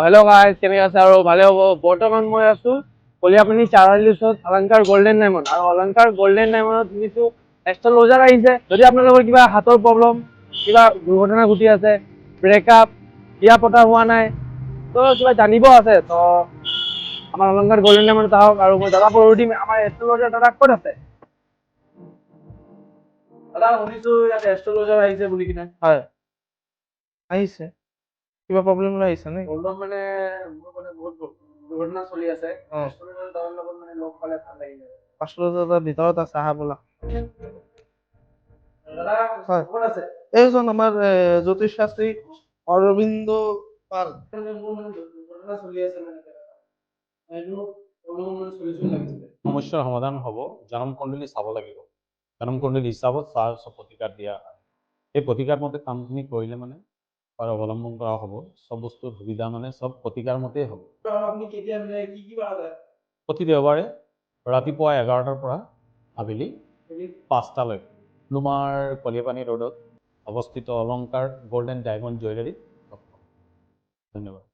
Hello' guys, কেনেকৈ আছে আৰু ভালে হ'ব। বৰ্তমান মই আছোঁ কলিয়াপানী চাৰিআলিৰ ওচৰত অলংকাৰ গল্ডেন ডায়মণ্ড। আৰু অলংকাৰ গল্ডেন ডায়মণ্ডত শুনিছোঁ এষ্ট্ৰলজাৰ আহিছে। যদি আপোনালোকৰ কিবা হাতৰ প্ৰব্লেম, কিবা দুৰ্ঘটনা ঘটি আছে, ব্ৰেকআপ, বিয়া পতা হোৱা নাই, তো কিবা জানিব আছে, তো আমাৰ অলংকাৰ গল্ডেন ডায়মণ্ডত আহক। আৰু মই দাদা পৰহি দিম। আমাৰ এষ্ট্ৰলজাৰ দাদা ক'ত আছে? দাদা শুনিছোঁ ইয়াত এষ্ট্ৰলজাৰ আহিছে বুলি কিনে। হয়, আহিছে। কিবা প্ৰব্লেম লৈ আহিছে নে? প্ৰব্লেম মানে মোৰ মানে বহুত দুৰ্ঘটনা চলি আছে। অ'। এষ্ট্ৰলজাৰ দাদাৰ লগত মানে লগ পালে ভাল লাগিলে। এষ্ট্ৰলজাৰ ভিতৰত আছে, আহা ব'লা। দাদা হয়, ক'ত আছে? এইজন আমাৰ জ্যোতিষ শাস্ত্ৰী অৰবিন্দ পাল। মোৰ মানে দুৰ্ঘটনা চলি আছে মানে এইটো প্ৰব্লেম মানে চলিউশ্যন লাগিছিলে। সমস্যাৰ সমাধান হ'ব। জনম কুণ্ডলী চাব লাগিব। জনম কুণ্ডলী হিচাপত চাৰ চব প্ৰতিকাৰ দিয়া হয়। সেই প্ৰতিকাৰ মতে কামখিনি কৰিলে মানে অৱলম্বন কৰা হ'ব। চব বস্তুৰ সুবিধা মানে চব প্ৰতিকাৰ মতেই হ'ব। আপুনি কেতিয়া মানে কি কৰা যায়? প্ৰতি দেওবাৰে ৰাতিপুৱা 11টাৰ পৰা আবেলি 5টালৈ তোমাৰ কলিয়াপানী ৰোডত অৱস্থিত অলংকাৰ গল্ডেন ডায়মণ্ড জুৱেলাৰীত লগ পাম। ধন্যবাদ।